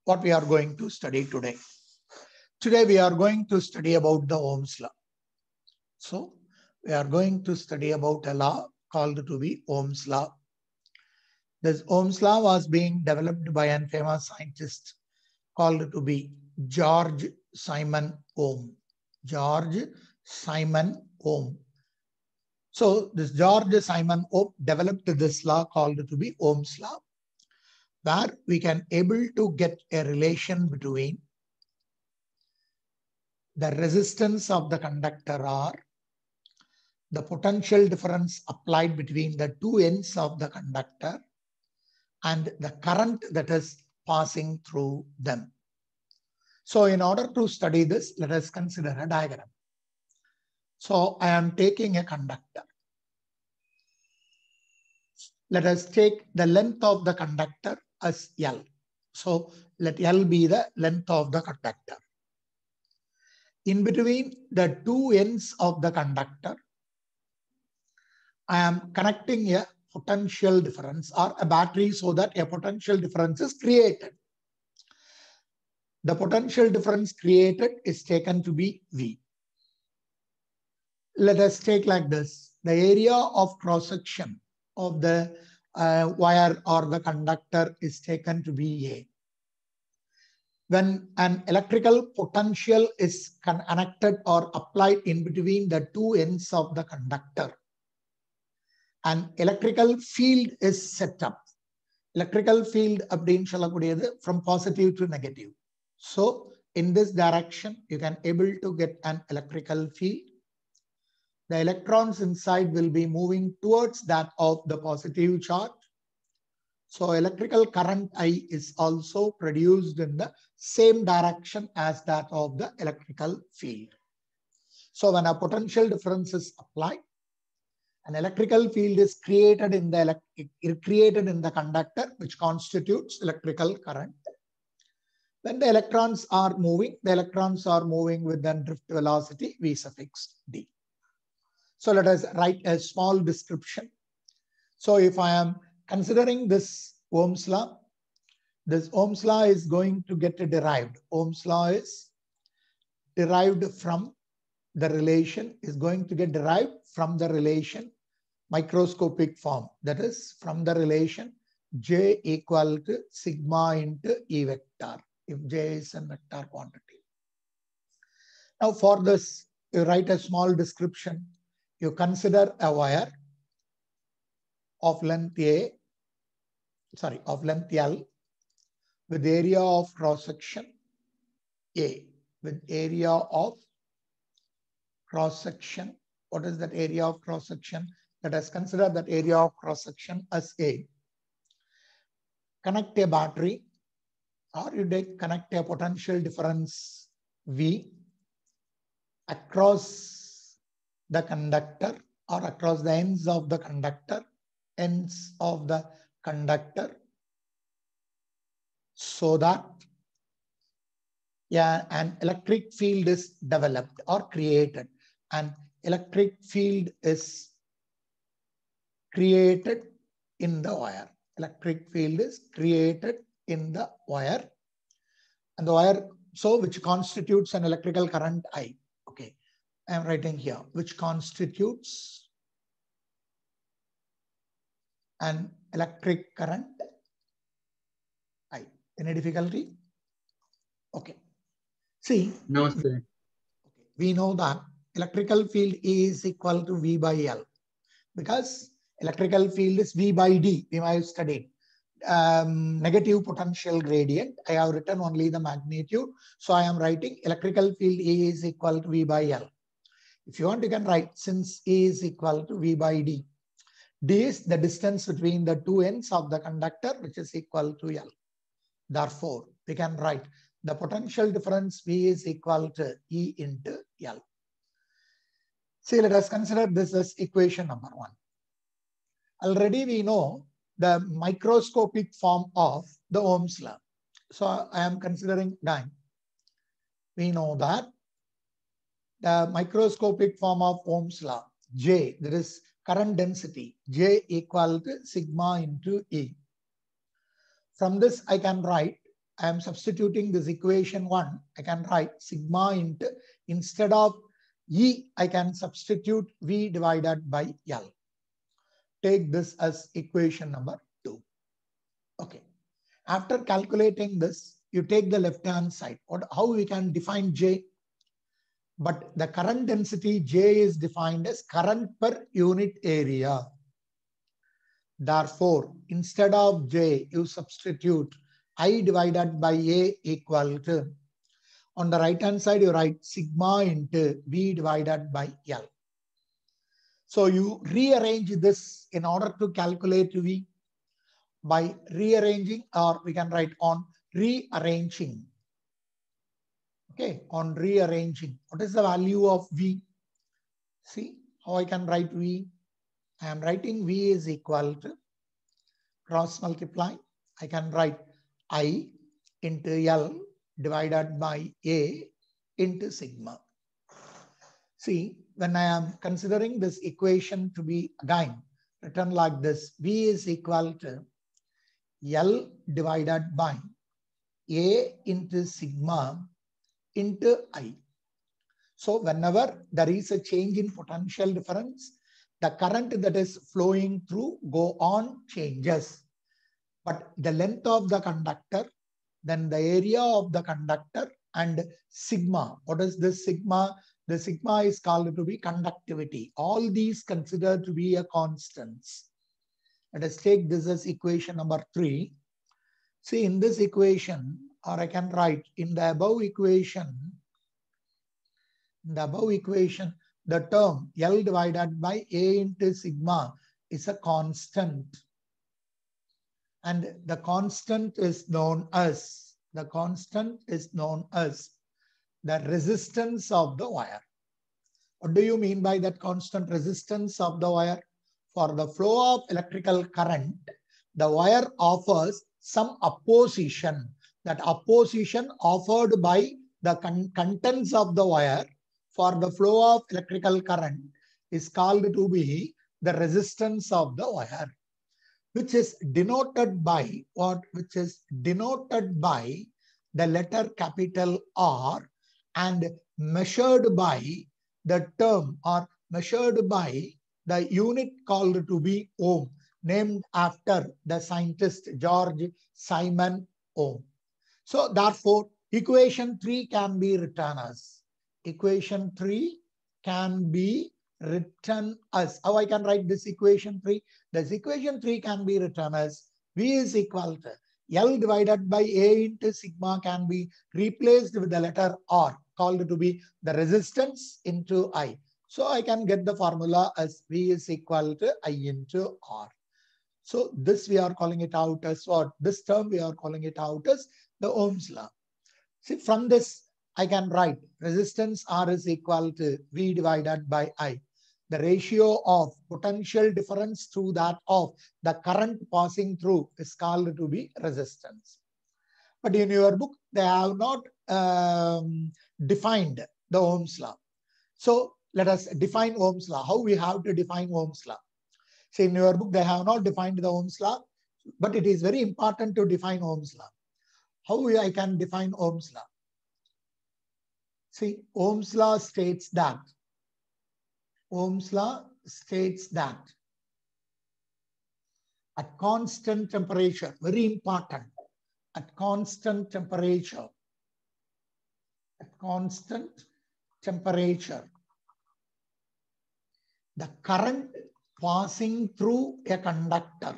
what we are going to study today. Today we are going to study about the Ohm's law. So we are going to study about a law called to be Ohm's law. This Ohm's law was being developed by a famous scientist called to be George Simon Ohm. George Simon Ohm. So this George Simon Ohm developed this law called to be Ohm's law, where we can able to get a relation between the resistance of the conductor or the potential difference applied between the two ends of the conductor and the current that is passing through them. So in order to study this, let us consider a diagram. So I am taking a conductor. Let us take the length of the conductor as L. So let L be the length of the conductor. In between the two ends of the conductor, I am connecting a potential difference or a battery so that a potential difference is created. The potential difference created is taken to be V. Let us take like this. The area of cross-section of the wire or the conductor is taken to be A. When an electrical potential is connected or applied in between the two ends of the conductor, an electrical field is set up. Electrical field from positive to negative. So in this direction, you can able to get an electrical field. The electrons inside will be moving towards that of the positive charge. So electrical current I is also produced in the same direction as that of the electrical field. So when a potential difference is applied, an electrical field is created in the conductor, which constitutes electrical current. When the electrons are moving with the drift velocity v suffix d. So let us write a small description. So if I am considering this Ohm's law is going to get derived. Ohm's law is derived from the relation, microscopic form. That is from the relation J equal to sigma into E vector, if J is a vector quantity. Now for this, you write a small description. You consider a wire of length L with area of cross-section A. With area of cross-section, what is that area of cross-section? Let us consider that area of cross-section as A. Connect a battery, or you connect a potential difference V across the conductor or across the ends of the conductor, so that an electric field is developed or created. An electric field is created in the wire. Electric field is created in the wire, and the wire, so which constitutes an electrical current I. Okay, I am writing here, which constitutes an electric current I. Any difficulty? Okay. See, no, sir. We know that electrical field is equal to V by L, because electrical field is V by D. We might have studied negative potential gradient. I have written only the magnitude. So I am writing electrical field E is equal to V by L. If you want, you can write, since E is equal to V by D. D is the distance between the two ends of the conductor, which is equal to L. Therefore, we can write the potential difference V is equal to E into L. See, let us consider this as equation number 1. Already we know the microscopic form of the Ohm's law. So I am considering time. We know that the microscopic form of Ohm's law, J, that is current density, J equal to sigma into E. From this, I can write I am substituting this equation 1. I can write sigma into, instead of E, I can substitute V divided by L. Take this as equation number 2. Okay. After calculating this, you take the left-hand side. How we can define J? But the current density J is defined as current per unit area. Therefore, instead of J, you substitute I divided by A equal to, on the right-hand side, you write sigma into V divided by L. So you rearrange this in order to calculate V by rearranging, or we can write on rearranging. Okay, on rearranging. What is the value of V? See how I can write V? I am writing V is equal to cross multiply. I can write I into L divided by A into sigma. See, when I am considering this equation to be again written like this, V is equal to L divided by A into sigma into I. So whenever there is a change in potential difference, the current that is flowing through go on changes. But the length of the conductor, then the area of the conductor, and sigma. What is this sigma? The sigma is called to be conductivity. All these considered to be a constants. Let us take this as equation number 3. See, in this equation, or I can write in the above equation, the term L divided by A into sigma is a constant. And the constant is known as the resistance of the wire. What do you mean by that constant resistance of the wire? For the flow of electrical current, the wire offers some opposition. That opposition offered by the contents of the wire for the flow of electrical current is called to be the resistance of the wire, which is denoted by what? Which is denoted by the letter capital R and measured by the term, or measured by the unit called to be ohm, named after the scientist George Simon Ohm. So therefore, equation 3 can be written as, how I can write this equation 3? This equation 3 can be written as V is equal to L divided by A into sigma can be replaced with the letter R, called to be the resistance into I. So I can get the formula as V is equal to I into R. So this we are calling it out as what? This term we are calling it out as the Ohm's law. See, from this I can write resistance R is equal to V divided by I. The ratio of potential difference to that of the current passing through is called to be resistance. But in your book, they have not defined the Ohm's law. So let us define Ohm's law. How we have to define Ohm's law? See, in your book, they have not defined the Ohm's law, but it is very important to define Ohm's law. How I can define Ohm's law? See, Ohm's law states that at constant temperature, very important, at constant temperature, the current passing through a conductor,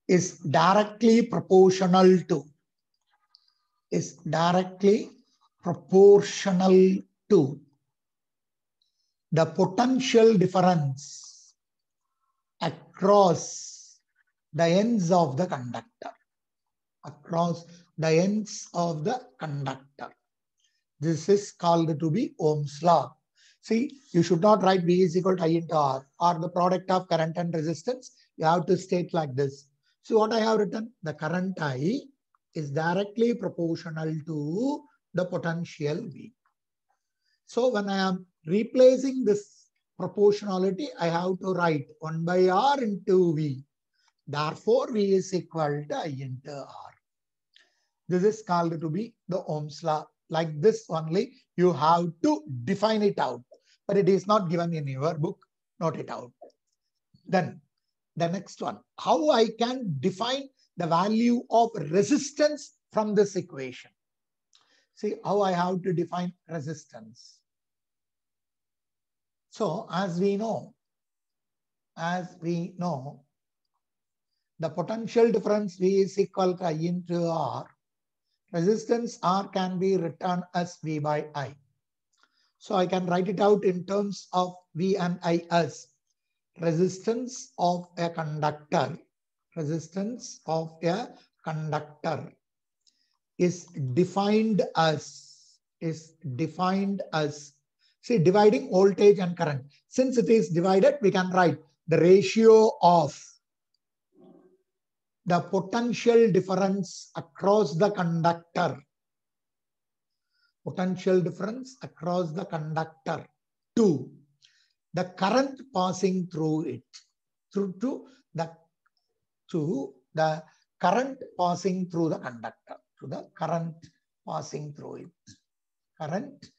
is directly proportional to the potential difference across the ends of the conductor. This is called to be Ohm's law. See, you should not write V is equal to I into R or the product of current and resistance. You have to state like this. So what I have written, the current I is directly proportional to the potential V. So when I am replacing this proportionality, I have to write 1 by R into V. Therefore, V is equal to I into R. This is called to be the Ohm's law. Like this only, you have to define it out. But it is not given in your book. Note it out. Then the next one, how I can define the value of resistance from this equation. See how I have to define resistance. So as we know, the potential difference V is equal to I into R. Resistance R can be written as V by I. So I can write it out in terms of V and I as resistance of a conductor. Resistance of a conductor is defined as, see, dividing voltage and current. Since it is divided, we can write the ratio of the potential difference across the conductor. Potential difference across the conductor to the current passing through it. To the current passing through the conductor. To the current passing through it. Current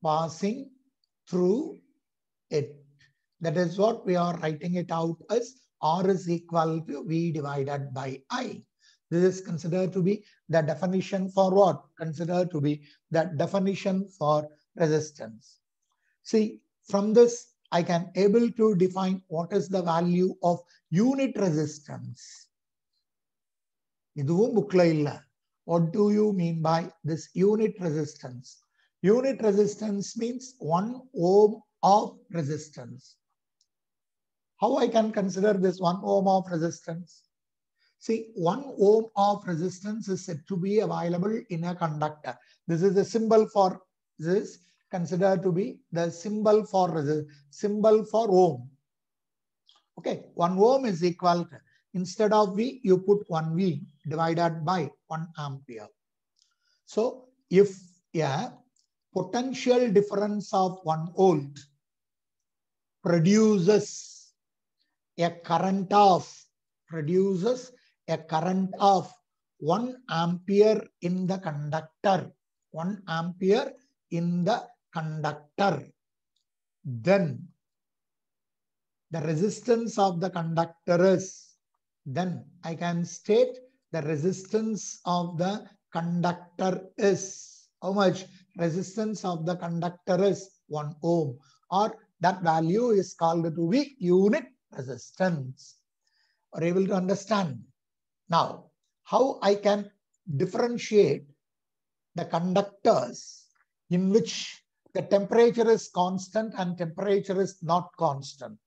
passing through it. That is what we are writing it out as R is equal to V divided by I. This is considered to be the definition for what? Considered to be the definition for resistance. See, from this, I can able to define what is the value of unit resistance. What do you mean by this unit resistance? Unit resistance means 1 ohm of resistance. How I can consider this 1 ohm of resistance? See, 1 ohm of resistance is said to be available in a conductor. This is the symbol for this, considered to be the symbol for ohm. Okay, 1 ohm is equal to, instead of V, you put 1 V divided by 1 ampere. So, if a potential difference of 1 volt produces a current of 1 ampere in the conductor, 1 ampere in the conductor, then the resistance of the conductor is, then I can state the resistance of the conductor is, how much? Resistance of the conductor is 1 ohm, or that value is called to be unit resistance. Are you able to understand? Now, how I can differentiate the conductors in which the temperature is constant and temperature is not constant.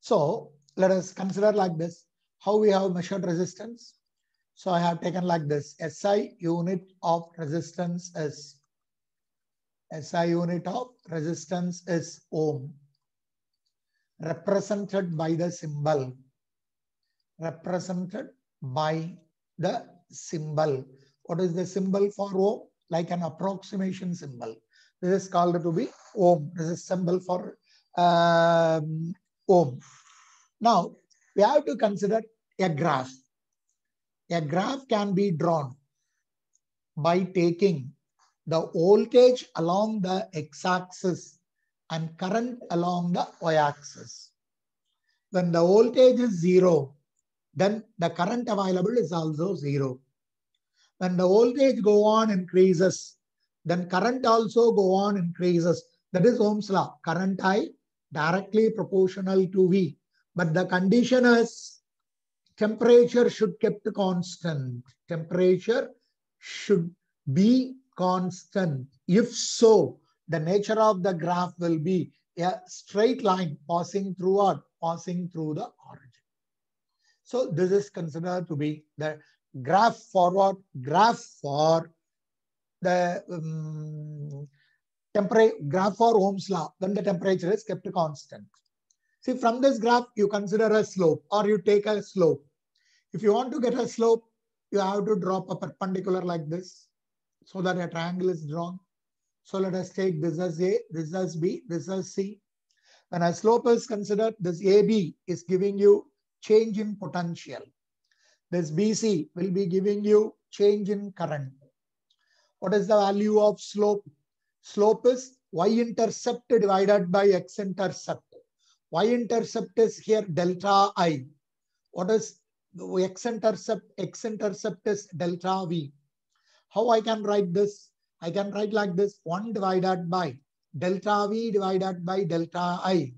So let us consider like this, how we have measured resistance. So I have taken like this, SI unit of resistance is ohm, represented by the symbol. What is the symbol for ohm? Like an approximation symbol. This is called to be ohm. This is symbol for ohm. Now, we have to consider a graph. A graph can be drawn by taking the voltage along the x-axis and current along the y-axis. When the voltage is 0, then the current available is also 0. When the voltage go on increases, then current also go on increases. That is Ohm's law. Current I directly proportional to V. But the condition is temperature should kept constant. Temperature should be constant. If so, the nature of the graph will be a straight line passing through what? Passing through the origin. So this is considered to be the graph for what? Graph for the graph for Ohm's law when the temperature is kept constant. See, from this graph, you consider a slope or you take a slope. If you want to get a slope, you have to drop a perpendicular like this so that a triangle is drawn. So let us take this as A, this as B, this as C. When a slope is considered, this AB is giving you change in potential. This BC will be giving you change in current. What is the value of slope? Slope is y-intercept divided by x-intercept. Y-intercept is here delta I. What is the x-intercept? X-intercept is delta V. How I can write this? I can write like this: 1 divided by delta V divided by delta I.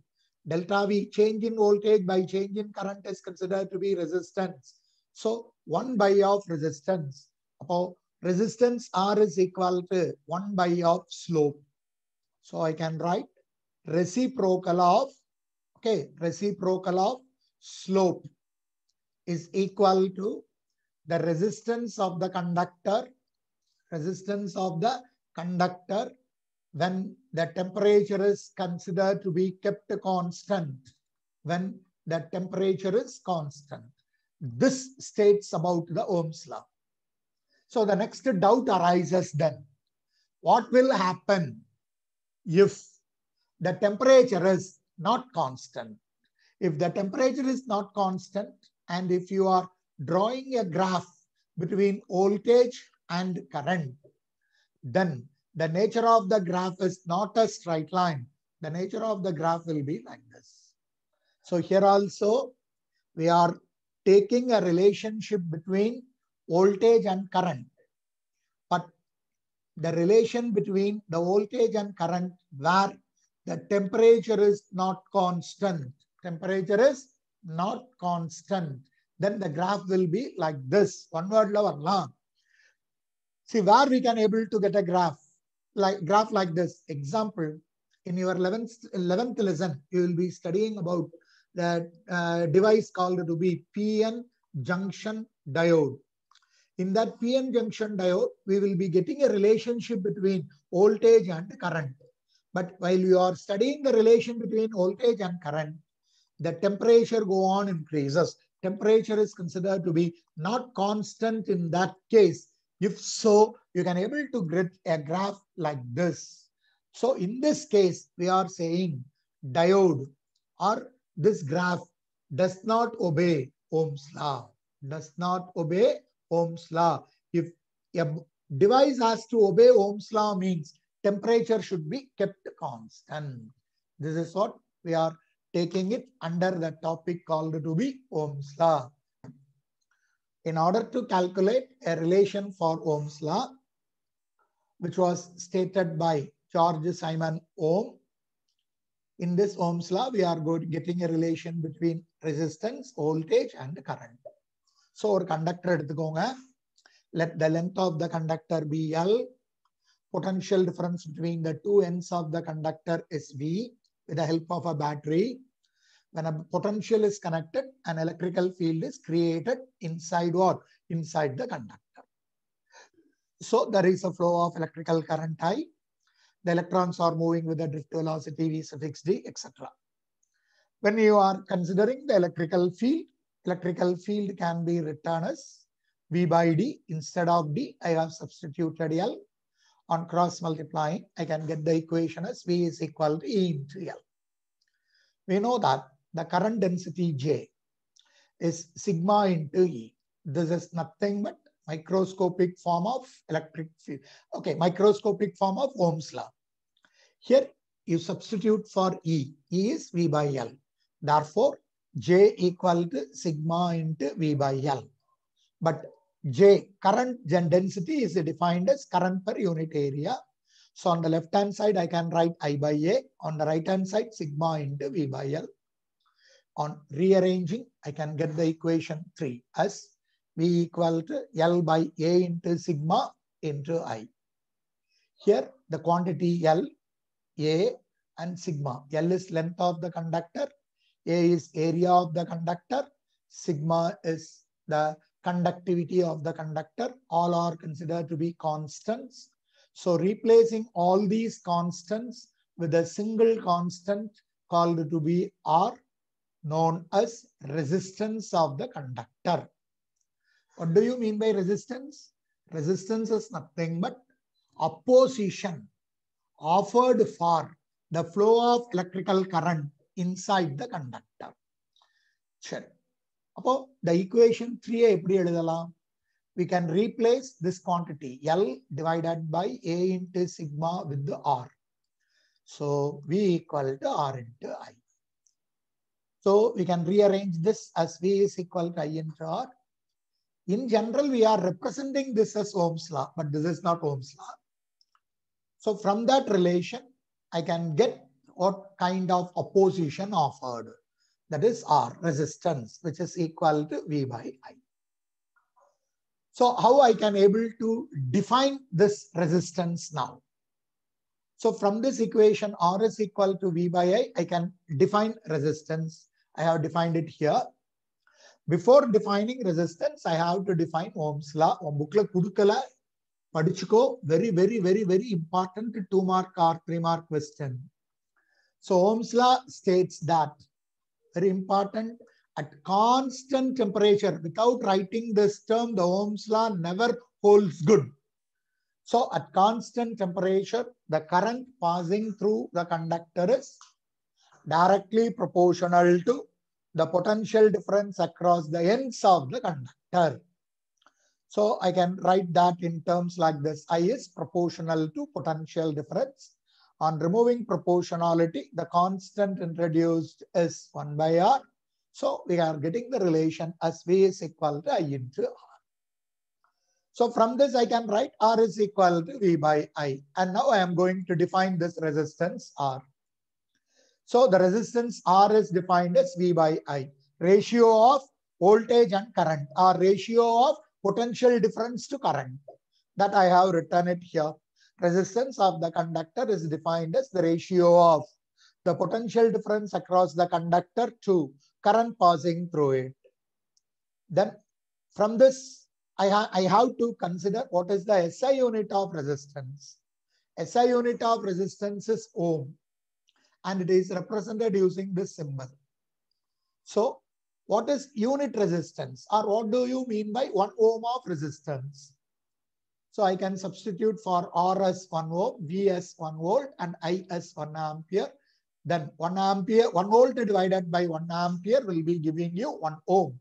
Delta V, change in voltage by change in current, is considered to be resistance. So 1 by of resistance. About resistance R is equal to 1 by of slope. So I can write reciprocal of, reciprocal of slope is equal to the resistance of the conductor, when the temperature is considered to be kept constant, when the temperature is constant. This states about the Ohm's law. So the next doubt arises then. What will happen if the temperature is not constant? If the temperature is not constant, and if you are drawing a graph between voltage and current, then the nature of the graph is not a straight line. The nature of the graph will be like this. So here also we are taking a relationship between voltage and current. But the relation between the voltage and current where the temperature is not constant, then the graph will be like this. One word level. See where we can able to get a graph like this. Example, in your 11th lesson, you will be studying about the device called to be PN junction diode. In that PN junction diode, we will be getting a relationship between voltage and current. But while you are studying the relation between voltage and current, the temperature go on increases. Temperature is considered to be not constant in that case. If so, you can able to get a graph like this. So in this case, we are saying diode or this graph does not obey Ohm's law. Does not obey Ohm's law. If a device has to obey Ohm's law, means temperature should be kept constant. This is what we are taking it under the topic called to be Ohm's law. In order to calculate a relation for Ohm's law, which was stated by George Simon Ohm, in this Ohm's law, we are getting a relation between resistance, voltage, and current. So, a conductor, let the length of the conductor be L. Potential difference between the two ends of the conductor is V with the help of a battery. When a potential is connected, an electrical field is created inside the conductor. So there is a flow of electrical current I. The electrons are moving with a drift velocity V suffix d, etc. When you are considering the electrical field can be written as V by d. Instead of d, I have substituted L. On cross multiplying, I can get the equation as V is equal to E into L. We know that the current density J is sigma into E. This is nothing but microscopic form of electric field. Okay, microscopic form of Ohm's law. Here you substitute for E. E is V by L. Therefore, J equal to sigma into V by L. But J, current density, is defined as current per unit area. So on the left hand side, I can write I by A. On the right hand side, sigma into V by L. On rearranging, I can get the equation 3 as V equal to L by A into sigma into I. Here, the quantity L, A and sigma. L is length of the conductor. A is area of the conductor. Sigma is the conductivity of the conductor. All are considered to be constants. So replacing all these constants with a single constant called to be R, known as resistance of the conductor. What do you mean by resistance? Resistance is nothing but opposition offered for the flow of electrical current inside the conductor. Sure. The equation 3 we can replace this quantity L divided by A into sigma with the R. So V equal to R into I. So we can rearrange this as V is equal to I into R. In general, we are representing this as Ohm's law, but this is not Ohm's law. So from that relation, I can get what kind of opposition offered. That is R, resistance, which is equal to V by I. So how I can able to define this resistance now? So from this equation, R is equal to V by I can define resistance. I have defined it here. Before defining resistance, I have to define Ohm's law. Bookla kudukala padichuko, very, very, very, very important 2-mark or 3-mark question. So Ohm's law states that, very important, at constant temperature, without writing this term, the Ohm's law never holds good. So at constant temperature, the current passing through the conductor is directly proportional to the potential difference across the ends of the conductor. So I can write that in terms like this. I is proportional to potential difference. On removing proportionality, the constant introduced is 1 by R. So we are getting the relation as V is equal to I into R. So from this, I can write R is equal to V by I. And now I am going to define this resistance R. So the resistance R is defined as V by I. Ratio of voltage and current, or ratio of potential difference to current. That I have written it here. Resistance of the conductor is defined as the ratio of the potential difference across the conductor to current passing through it. Then from this, I have to consider what is the SI unit of resistance. SI unit of resistance is ohm, and it is represented using this symbol. So what is unit resistance, or what do you mean by 1 ohm of resistance? So I can substitute for R as 1 ohm, V as 1 volt, and I as 1 ampere. Then 1 volt divided by 1 ampere will be giving you 1 ohm.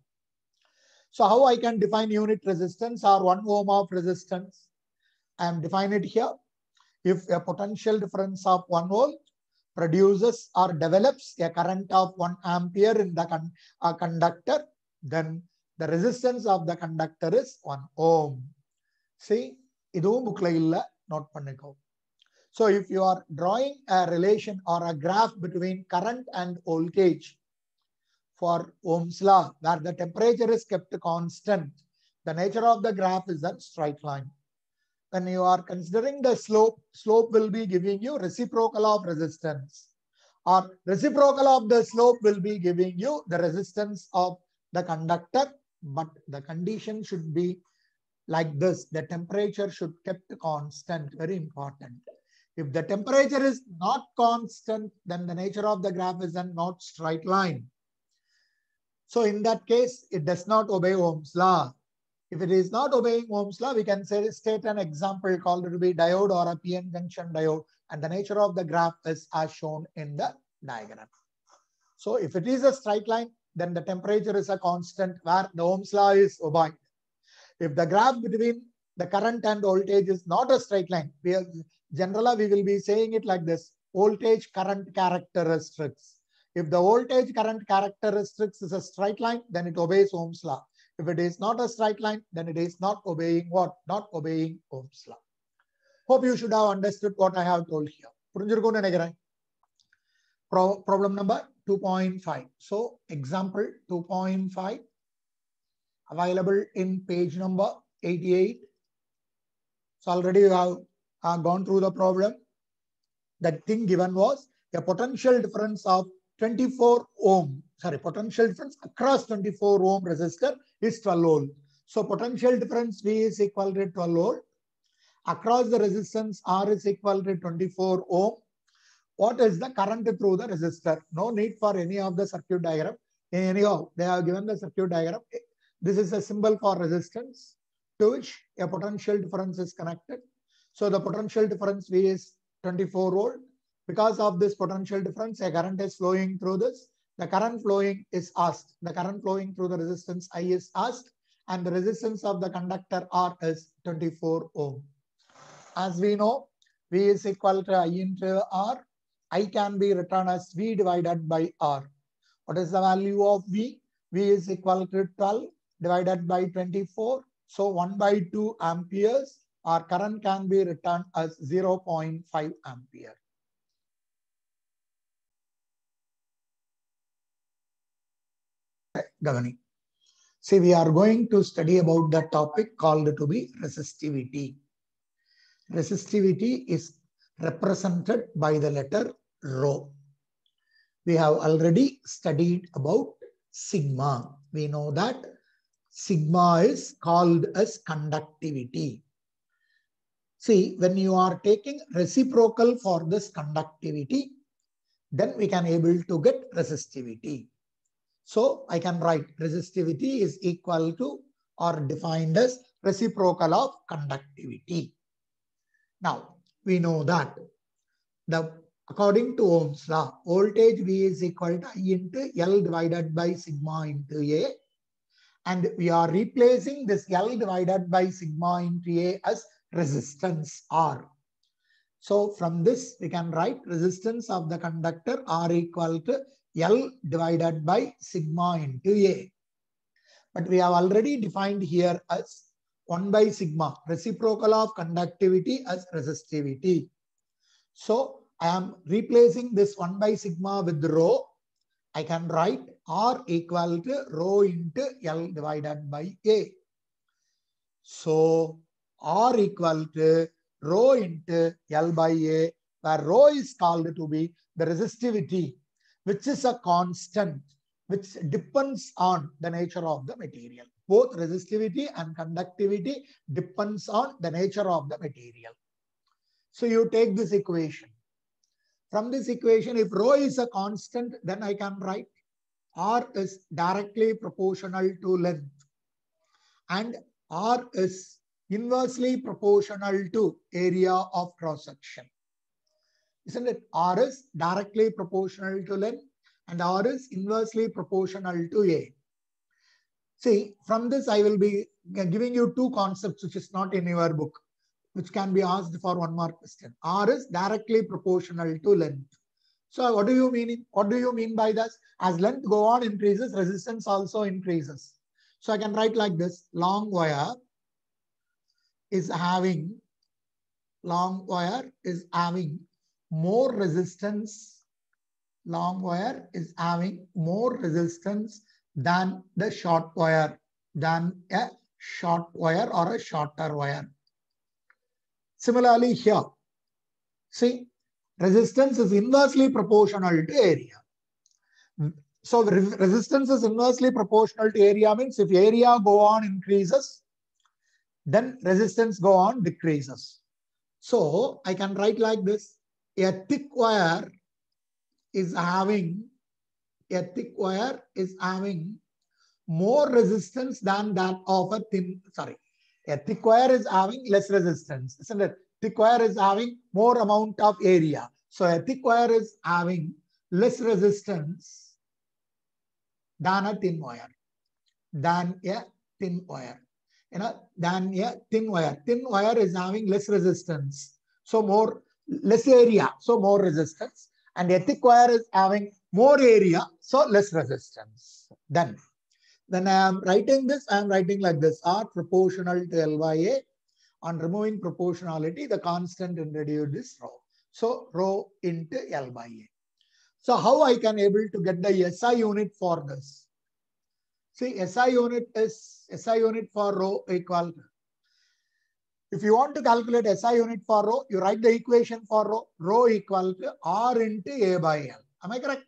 So how I can define unit resistance or 1 ohm of resistance? I am defining it here. If a potential difference of 1 volt produces or develops a current of 1 ampere in the conductor, then the resistance of the conductor is 1 ohm. See, idhu bookla illa, note panniko. So if you are drawing a relation or a graph between current and voltage for Ohm's law, where the temperature is kept constant, the nature of the graph is a straight line. When you are considering the slope will be giving you reciprocal of resistance, or reciprocal of the slope will be giving you the resistance of the conductor, but the condition should be like this. The temperature should kept constant, very important. If the temperature is not constant, then the nature of the graph is a not straight line. So in that case, it does not obey Ohm's law. If it is not obeying Ohm's law, we can state an example called to be diode or a PN junction diode, and the nature of the graph is as shown in the diagram. So if it is a straight line, then the temperature is a constant where the Ohm's law is obeyed. If the graph between the current and voltage is not a straight line, generally we will be saying it like this: voltage current characteristics. If the voltage current characteristics is a straight line, then it obeys Ohm's law. If it is not a straight line, then it is not obeying what? Not obeying Ohm's law. Hope you should have understood what I have told here. Problem number 2.5. So example 2.5 available in page number 88. So already you have gone through the problem. The thing given was a potential difference of 24 ohm. Sorry, potential difference across 24 ohm resistor is 12 volt. So potential difference V is equal to 12 volt. Across the resistance R is equal to 24 ohm. What is the current through the resistor? No need for any of the circuit diagram. Anyhow, they have given the circuit diagram. This is a symbol for resistance to which a potential difference is connected. So the potential difference V is 24 volt. Because of this potential difference, a current is flowing through this. The current flowing is asked. The current flowing through the resistance I is asked, and the resistance of the conductor R is 24 ohm. As we know, V is equal to I into R. I can be written as V divided by R. What is the value of V? V is equal to 12 divided by 24. So 1 by 2 amperes. Our current can be written as 0.5 ampere. Governing. See, we are going to study about the topic called to be resistivity. Resistivity is represented by the letter rho. We have already studied about sigma. We know that sigma is called as conductivity. See, when you are taking reciprocal for this conductivity, then we can able to get resistivity. So I can write resistivity is equal to or defined as reciprocal of conductivity. Now, we know that according to Ohm's law, voltage V is equal to I into L divided by sigma into A. And we are replacing this L divided by sigma into A as resistance R. So from this, we can write resistance of the conductor R equal to L divided by sigma into A. But we have already defined here as 1 by sigma, reciprocal of conductivity as resistivity. So I am replacing this 1 by sigma with rho. I can write R equal to rho into L divided by A. So R equal to rho into L by A, where rho is called to be the resistivity, which is a constant, which depends on the nature of the material. Both resistivity and conductivity depends on the nature of the material. So you take this equation. From this equation, if rho is a constant, then I can write R is directly proportional to length and R is inversely proportional to area of cross section. Isn't it? R is directly proportional to length and R is inversely proportional to A. See, from this I will be giving you two concepts which is not in your book, which can be asked for one more question. R is directly proportional to length. So what do you mean? What do you mean by this? As length go on increases, resistance also increases. So I can write like this: long wire is having more resistance. Long wire is having more resistance than the short wire, than a short wire or a shorter wire. Similarly here, see, resistance is inversely proportional to area. So resistance is inversely proportional to area means if area go on increases, then resistance go on decreases. So I can write like this: a thick wire is having more resistance than that of a thin, a thick wire is having less resistance, isn't it? Thick wire is having more amount of area. So a thick wire is having less resistance than a thin wire. Than a thin wire. Thin wire is having less resistance. So less area, so more resistance. And a thick wire is having more area, so less resistance. Then I am writing this, I am writing like this: R proportional to L by A. On removing proportionality, the constant introduced is rho. So rho into L by A. So how I can able to get the SI unit for this? See, SI unit for rho equal to, if you want to calculate SI unit for rho, you write the equation for rho equal to R into A by L. Am I correct?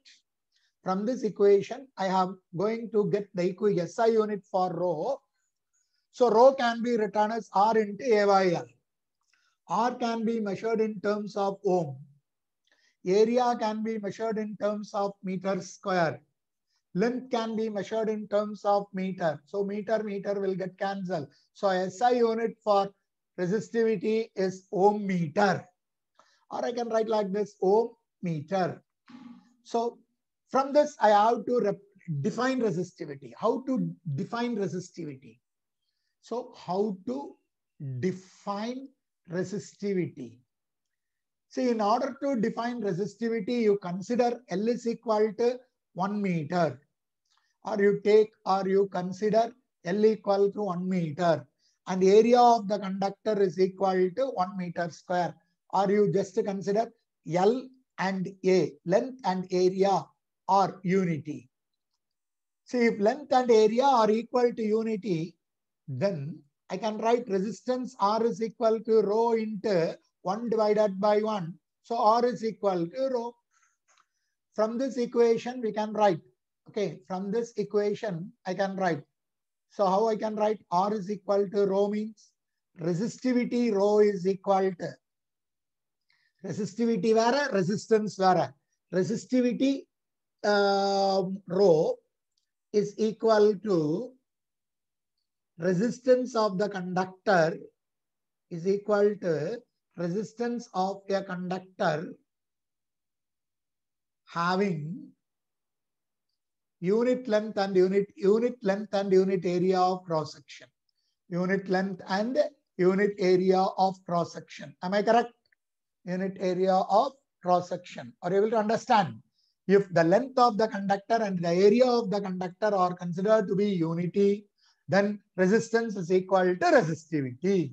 From this equation, I am going to get the SI unit for rho. So rho can be written as R into A by L. R can be measured in terms of ohm. Area can be measured in terms of meter square. Length can be measured in terms of meter. So meter will get cancelled. So SI unit for resistivity is ohm meter. Or I can write like this: ohm meter. So from this, I have to define resistivity. How to define resistivity? So how to define resistivity? See, in order to define resistivity, you consider L is equal to 1 meter, or you consider L equal to 1 meter, and area of the conductor is equal to 1 meter square, or you just consider L and A, length and area are unity. See, if length and area are equal to unity, then I can write resistance R is equal to rho into 1 divided by 1. So R is equal to rho. From this equation, we can write. Okay, from this equation, I can write. So how I can write? R is equal to rho means resistivity rho is equal to resistivity vara, resistance vara. Resistivity rho is equal to resistance of the conductor is equal to resistance of a conductor having unit length and unit area of cross section. Unit length and unit area of cross section. Am I correct? Unit area of cross section. Are you able to understand? If the length of the conductor and the area of the conductor are considered to be unity, then resistance is equal to resistivity.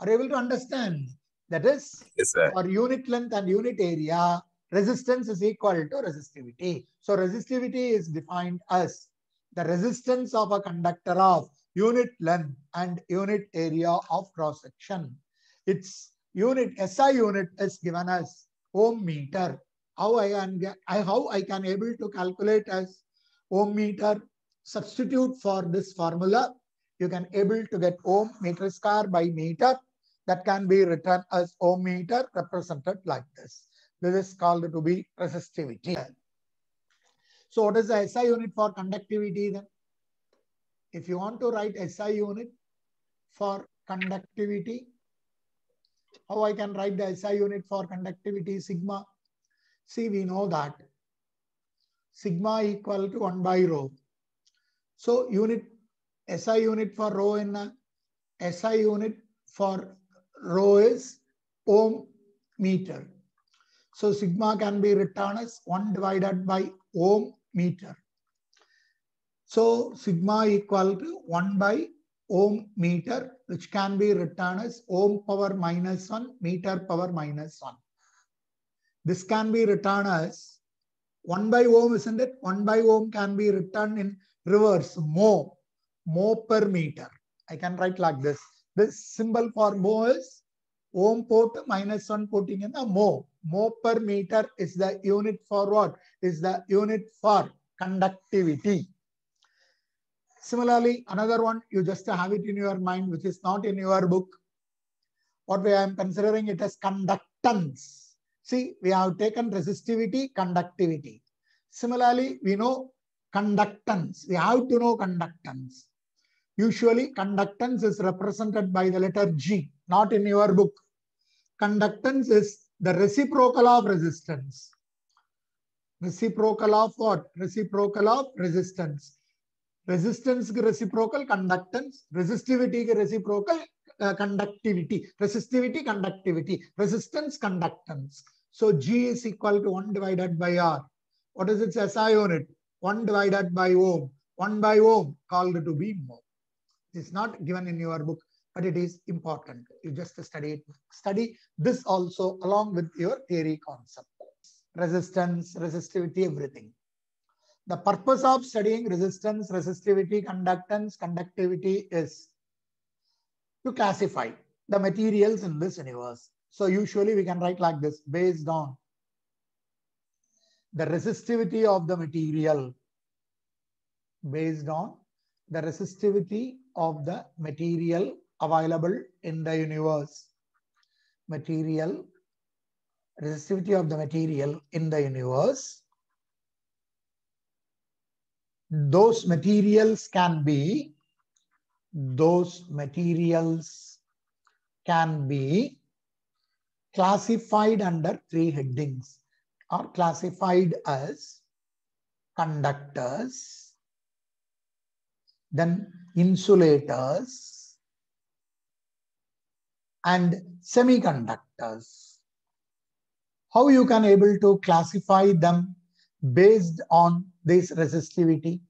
Are you able to understand? That is, yes, sir. For unit length and unit area, resistance is equal to resistivity. So resistivity is defined as the resistance of a conductor of unit length and unit area of cross section. Its unit SI unit is given as ohm meter. How I can able to calculate as ohm meter? Substitute for this formula. You can able to get ohm meter square by meter. That can be written as ohm meter, represented like this. This is called to be resistivity. So what is the SI unit for conductivity then? If you want to write SI unit for conductivity, how I can write the SI unit for conductivity? Sigma. See, we know that sigma equal to 1 by rho. So SI unit for rho in SI unit for rho is ohm meter. So sigma can be written as 1 divided by ohm meter. So sigma equal to 1 by ohm meter, which can be written as ohm power minus 1, meter power minus 1. This can be written as 1 by ohm, isn't it? 1 by ohm can be written in reverse, mho per meter. I can write like this. This symbol for mho is ohm put minus 1 putting in a mho. Mho per meter is the unit for what? Is the unit for conductivity. Similarly, another one, you just have it in your mind, which is not in your book. What way I am considering it as conductance. See, we have taken resistivity, conductivity. Similarly, we know conductance. We have to know conductance. Usually, conductance is represented by the letter G, not in your book. Conductance is the reciprocal of resistance. Reciprocal of what? Reciprocal of resistance. Resistance reciprocal conductance. Resistivity reciprocal conductivity. Resistivity, conductivity. Resistance, conductance. So G is equal to 1 divided by R. What is its SI unit? 1 divided by ohm. 1 by ohm called to be mho. It's not given in your book, but it is important. You just study it. Study this also along with your theory concept. Resistance, resistivity, everything. The purpose of studying resistance, resistivity, conductance, conductivity is to classify the materials in this universe. So usually we can write like this, based on the resistivity of the material, based on the resistivity of the material available in the universe. Resistivity of the material in the universe. Those materials can be classified under 3 headings. are classified as conductors, then insulators, and semiconductors. How you can able to classify them based on this resistivity?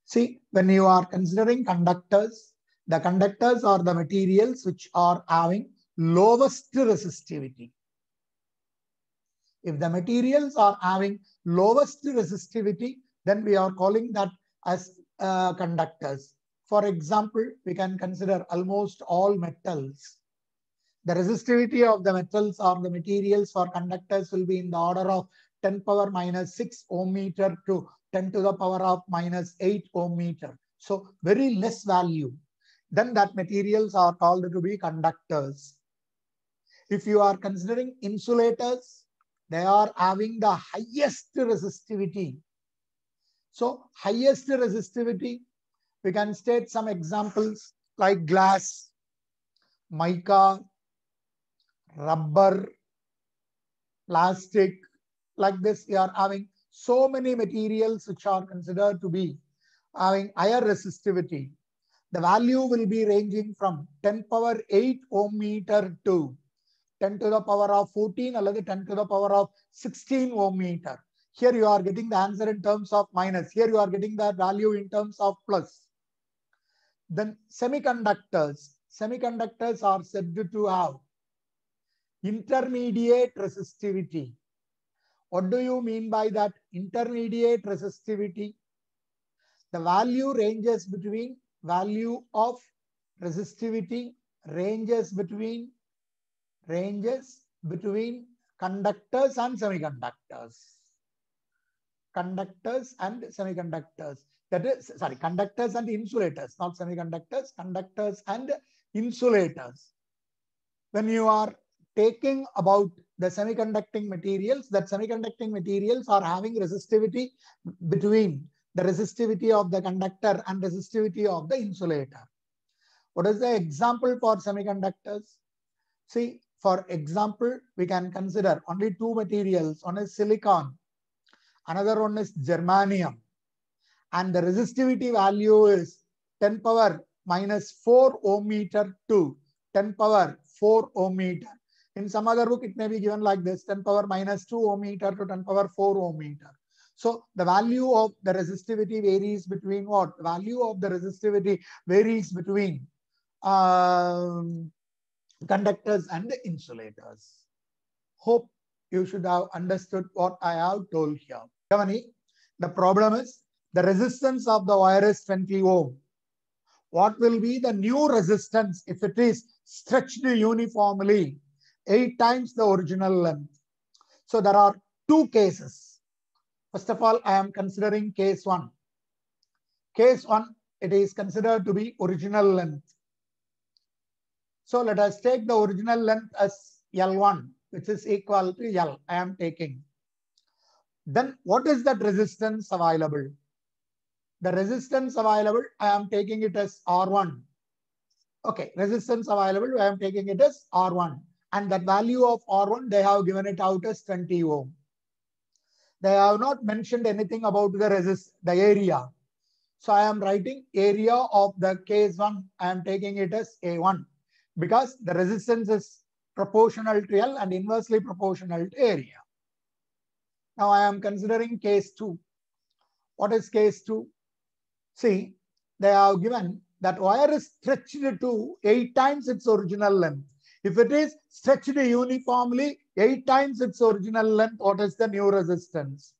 See, when you are considering conductors, the conductors are the materials which are having lowest resistivity. If the materials are having lowest resistivity, then we are calling that as conductors. For example, we can consider almost all metals. The resistivity of the metals or the materials for conductors will be in the order of 10 power minus 6 ohm meter to 10 to the power of minus 8 ohm meter. So very less value. Then that materials are called to be conductors. If you are considering insulators, they are having the highest resistivity. So highest resistivity, we can state some examples like glass, mica, rubber, plastic. Like this, we are having so many materials which are considered to be having higher resistivity. The value will be ranging from 10 power 8 ohm meter to 10 to the power of 14 or 10 to the power of 16 ohm meter. Here you are getting the answer in terms of minus. Here you are getting the value in terms of plus. Then semiconductors. Semiconductors are said to have intermediate resistivity. What do you mean by that? Intermediate resistivity. The value ranges between value of resistivity ranges between conductors and semiconductors. Conductors and semiconductors. That is, sorry, conductors and insulators, not semiconductors, conductors and insulators. When you are taking about the semiconducting materials, that semiconducting materials are having resistivity between the resistivity of the conductor and resistivity of the insulator. What is the example for semiconductors? See, for example, we can consider only two materials. One is silicon, another one is germanium. And the resistivity value is 10 power minus 4 ohm meter to 10 power 4 ohm meter. In some other book, it may be given like this, 10 power minus 2 ohm meter to 10 power 4 ohm meter. So the value of the resistivity varies between what? The value of the resistivity varies between conductors and the insulators. Hope you should have understood what I have told here. The problem is the resistance of the wire is 20 ohm. What will be the new resistance if it is stretched uniformly 8 times the original length? So there are two cases. First of all, I am considering case 1. Case 1, it is considered to be original length. So let us take the original length as L1, which is equal to L. I am taking. Then what is that resistance available? The resistance available, I am taking it as R1. Okay, resistance available, I am taking it as R1. And that value of R1, they have given it out as 20 ohm. They have not mentioned anything about the area. So I am writing area of the case 1, I am taking it as A1 because the resistance is proportional to L and inversely proportional to area. Now I am considering case 2. What is case 2? See, they have given that wire is stretched to 8 times its original length. If it is stretched uniformly 8 times its original length, what is the new resistance?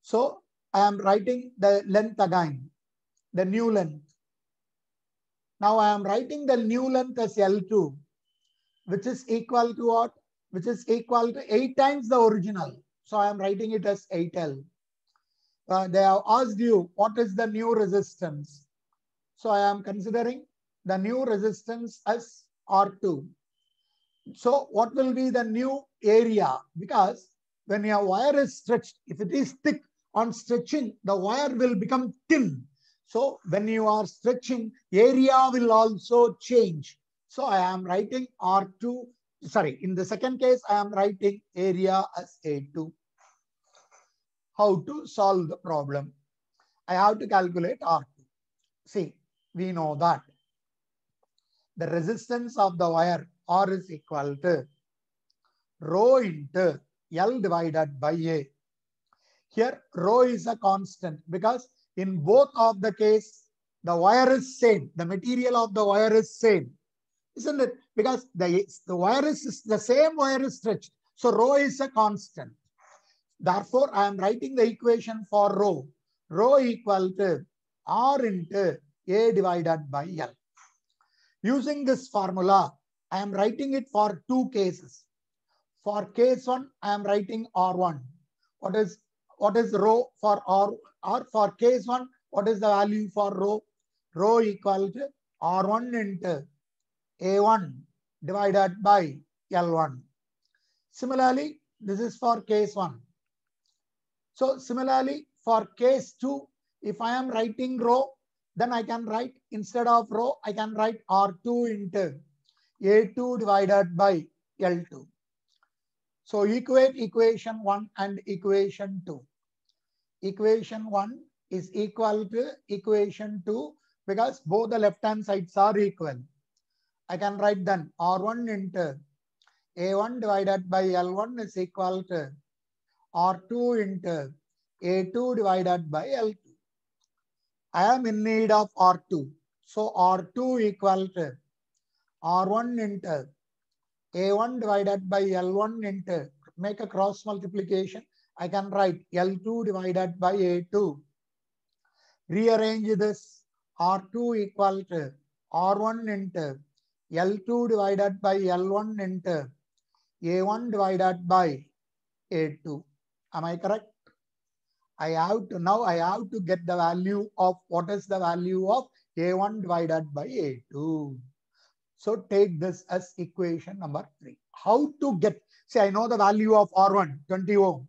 So I am writing the length again, the new length. Now I am writing the new length as L2, which is equal to what? Which is equal to 8 times the original. So I am writing it as 8L. They have asked you what is the new resistance. So I am considering the new resistance as R2. So what will be the new area? Because when your wire is stretched, if it is thick, on stretching, the wire will become thin. So when you are stretching, area will also change. So I am writing R2 sorry, in the second case, I am writing area as A2. How to solve the problem? I have to calculate R2. See, we know that the resistance of the wire R is equal to rho into L divided by A. Here, rho is a constant because in both of the case, the wire is same. The material of the wire is same, isn't it? Because the wire is the same wire is stretched. So rho is a constant. Therefore, I am writing the equation for rho. Rho equal to R into A divided by L. Using this formula, I am writing it for two cases. For case 1, I am writing R1. What is rho for R? Or for case 1, what is the value for rho? Rho equal to R1 into A1 divided by L1. Similarly, this is for case 1. So similarly, for case 2, if I am writing rho, then I can write, instead of rho, I can write R2 into A2 divided by L2. So equate equation 1 and equation 2. Equation 1 is equal to equation 2 because both the left-hand sides are equal. I can write then R1 into A1 divided by L1 is equal to R2 into A2 divided by L2. I am in need of R2. So R2 equal to R1 into A1 divided by L1 into, make a cross multiplication. I can write L2 divided by A2. Rearrange this. R2 equal to R1 into L2 divided by L1 into A1 divided by A2. Am I correct? Now I have to get the value of, what is the value of A1 divided by A2. So take this as equation number 3. How to get, say I know the value of R1, 20 ohm.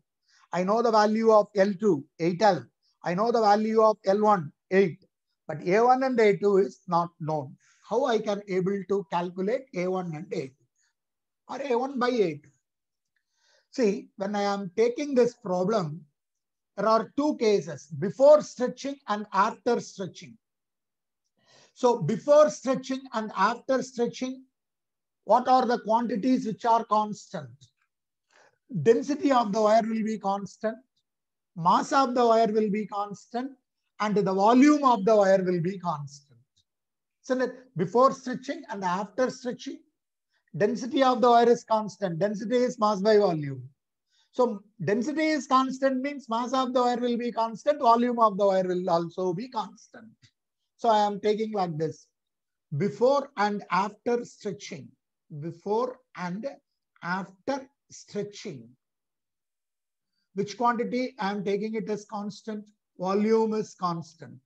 I know the value of L2, 8L. I know the value of L1, 8. But A1 and A2 is not known. How I can able to calculate A1 and A2 or A1 by A2? See, when I am taking this problem, there are two cases, before stretching and after stretching. So before stretching and after stretching, what are the quantities which are constant? Density of the wire will be constant, mass of the wire will be constant, and the volume of the wire will be constant. So before stretching and after stretching, density of the wire is constant. Density is mass by volume. So density is constant means mass of the wire will be constant, volume of the wire will also be constant. So I am taking like this. Before and after stretching. Before and after stretching. Which quantity I am taking it as constant? Volume is constant.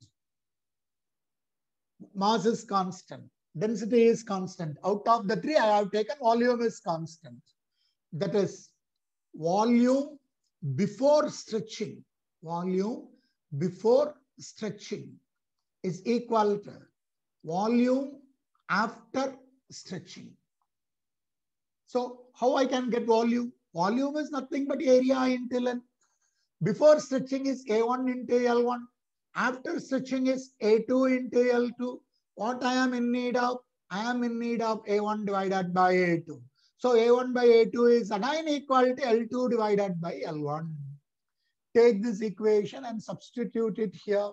Mass is constant. Density is constant. Out of the three, I have taken volume is constant. That is volume before stretching. Volume before stretching is equal to volume after stretching. So how I can get volume? Volume is nothing but area into length. Before stretching is A1 into L1. After stretching is A2 into L2. What I am in need of? I am in need of A1 divided by A2. So A1 by A2 is again equal to L2 divided by L1. Take this equation and substitute it here.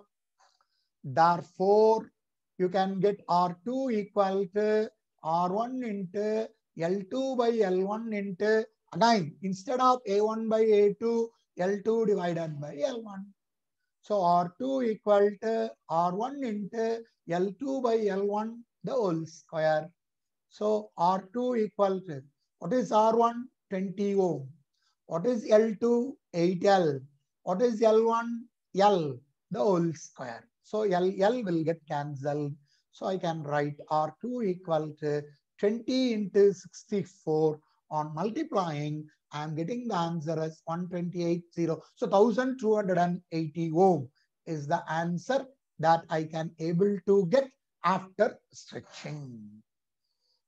Therefore, you can get R2 equal to R1 into L2 by L1 into, again, instead of A1 by A2, L2 divided by L1. So R2 equal to R1 into L2 by L1, the whole square. So R2 equal to, what is R1? 20 ohm. What is L2? 8L. What is L1? L, the whole square. So L will get cancelled. So I can write R2 equal to 20 into 64. On multiplying, I am getting the answer as 128.0. So 1280 ohm is the answer that I can able to get after stretching.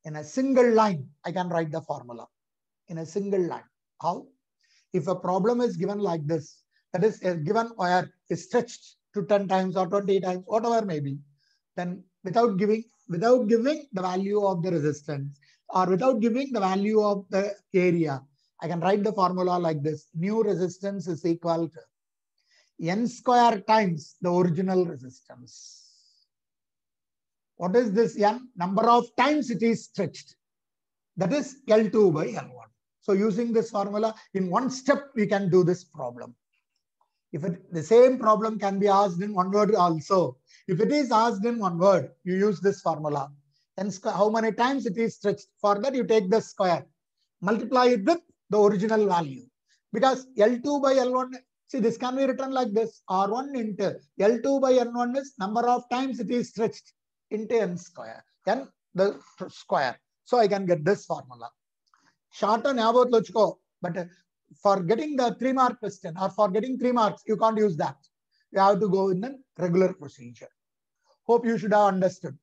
In a single line, I can write the formula. In a single line. How? If a problem is given like this, that is a given wire is stretched to 10 times or 20 times, whatever may be, then without giving the value of the resistance or without giving the value of the area, I can write the formula like this. New resistance is equal to n square times the original resistance. What is this n? Number of times it is stretched. That is L2 by L1. So using this formula, in one step, we can do this problem. If the same problem can be asked in one word also. If it is asked in one word, you use this formula. And how many times it is stretched? For that, you take the square. Multiply it with the original value. Because L2 by L1, see, this can be written like this. R1 into L2 by N1 is number of times it is stretched into n square. Then the square. So I can get this formula. Shorten about lochko, but for getting the 3-mark question or for getting 3 marks, you can't use that. You have to go in the regular procedure. Hope you should have understood.